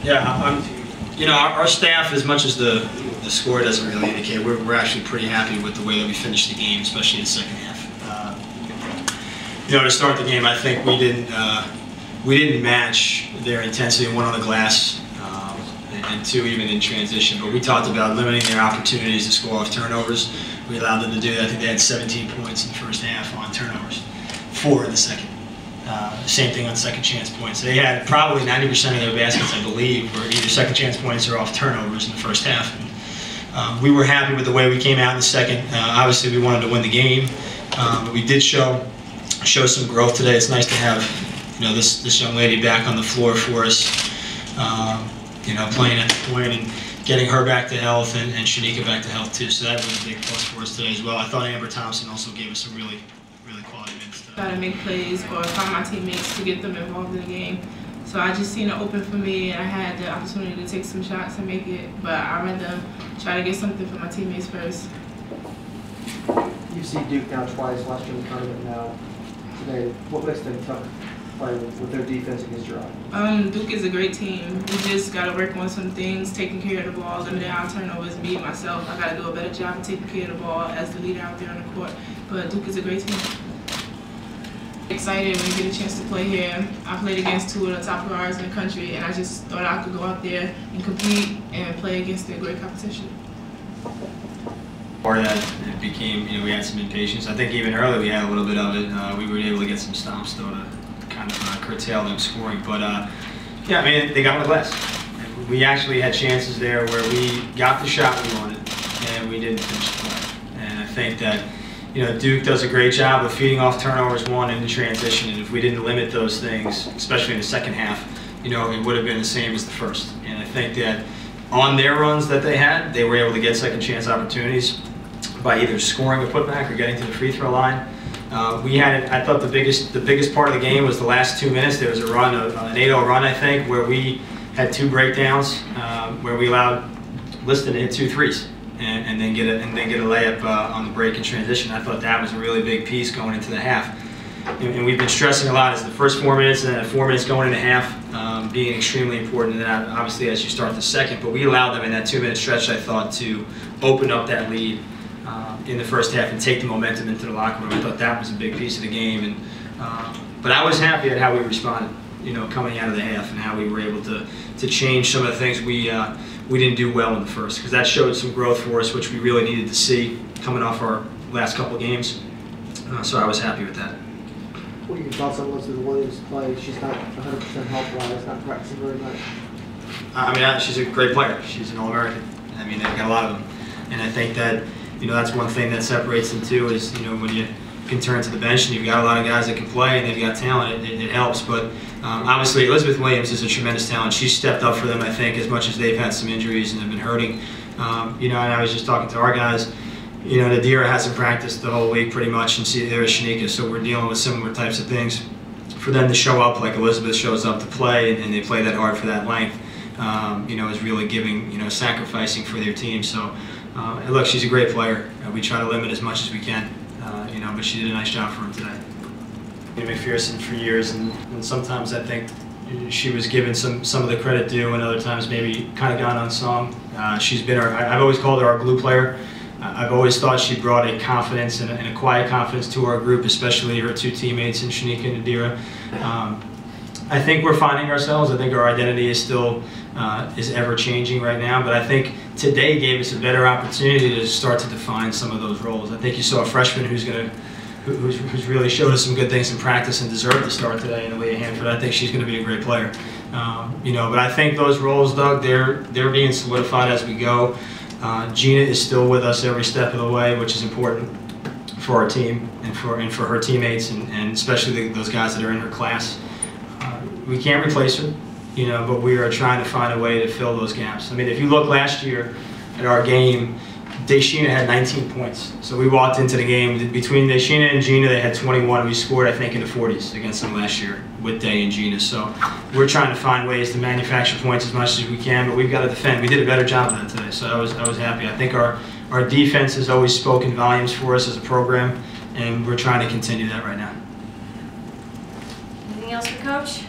Yeah, you know, our staff, as much as the score doesn't really indicate, we're actually pretty happy with the way that we finished the game, especially in the second half. You know, to start the game, I think we didn't match their intensity, one on the glass, and two even in transition. But we talked about limiting their opportunities to score off turnovers. We allowed them to do that. I think they had 17 points in the first half on turnovers, 4 in the second. Same thing on second chance points. They had probably 90% of their baskets, I believe, were either second chance points or off turnovers in the first half. And, we were happy with the way we came out in the second. Obviously, we wanted to win the game, but we did show some growth today. It's nice to have, you know, this young lady back on the floor for us. You know, playing at the point and getting her back to health, and Shanika back to health too. So that was a big plus for us today as well. I thought Amber Thompson also gave us some really quality minutes. Try to make plays or find my teammates to get them involved in the game. So I just seen it open for me, and I had the opportunity to take some shots and make it. But I'd rather try to get something for my teammates first. You see Duke now twice last year in the tournament now. Today, what makes them tough playing with their defense against your offense? Duke is a great team. We just got to work on some things, taking care of the ball, limiting our turnovers. Me, myself, I got to do a better job of taking care of the ball as the leader out there on the court. But Duke is a great team. Excited when we get a chance to play here. I played against 2 of the top guards in the country, and I just thought I could go out there and compete and play against a great competition. Part of that, it became, you know, we had some impatience. I think even early we had a little bit of it. We were able to get some stops though to kind of curtail them scoring. But yeah, I mean, they got on the glass. We actually had chances there where we got the shot we wanted and we didn't finish the play. And I think that, you know, Duke does a great job of feeding off turnovers, one, into transition. And if we didn't limit those things, especially in the second half, you know, it would have been the same as the first. And I think that on their runs that they had, they were able to get second chance opportunities by either scoring a putback or getting to the free throw line. We had, I thought the biggest part of the game was the last 2 minutes. There was a run, an 8-0 run, I think, where we had 2 breakdowns, where we allowed Liston to hit 2 threes and then get a layup on the break in transition. I thought that was a really big piece going into the half. And we've been stressing a lot as the first 4 minutes and then 4 minutes going into half being extremely important. And then obviously as you start the second, but we allowed them in that 2-minute stretch, I thought, to open up that lead in the first half and take the momentum into the locker room. I thought that was a big piece of the game, and but I was happy at how we responded, you know, coming out of the half and how we were able to change some of the things we didn't do well in the first, because that showed some growth for us, which we really needed to see coming off our last couple games. So I was happy with that. What are your thoughts on Elizabeth Williams' play? She's not 100% health-wise, not practicing very much. I mean, she's a great player. She's an All-American. I mean, they've got a lot of them, and I think that, you know, that's one thing that separates them too, is, you know, when you can turn to the bench and you've got a lot of guys that can play and they've got talent, it helps. But obviously Elizabeth Williams is a tremendous talent. She's stepped up for them, I think, as much as they've had some injuries and have been hurting. You know, and I was just talking to our guys, you know, Nadirah hasn't practiced the whole week pretty much, and there is Shanika, so we're dealing with similar types of things. For them to show up like Elizabeth shows up to play, and they play that hard for that length, you know, is really giving, you know, sacrificing for their team. So, look, she's a great player. We try to limit as much as we can, you know, but she did a nice job for him today. McPherson for years, and sometimes I think she was given some of the credit due, and other times maybe kind of gone unsung. She's been I've always called her our glue player. I've always thought she brought a confidence and a quiet confidence to our group, especially her 2 teammates in Shanika and Nadirah. I think we're finding ourselves. I think our identity is still is ever changing right now, but I think today gave us a better opportunity to start to define some of those roles. I think you saw a freshman who's really showed us some good things in practice and deserved to start today in Aaliyah Hanford. I think she's going to be a great player. You know, but I think those roles, Doug, they're being solidified as we go. Gina is still with us every step of the way, which is important for our team and for her teammates, and especially those guys that are in her class. We can't replace her, you know, but we are trying to find a way to fill those gaps. I mean, if you look last year at our game, Deshina had 19 points. So we walked into the game, between Deshina and Gina, they had 21. We scored, I think, in the 40s against them last year with Day and Gina. So we're trying to find ways to manufacture points as much as we can, but we've got to defend. We did a better job of that today, so I was happy. I think our defense has always spoken volumes for us as a program, and we're trying to continue that right now. Anything else for Coach?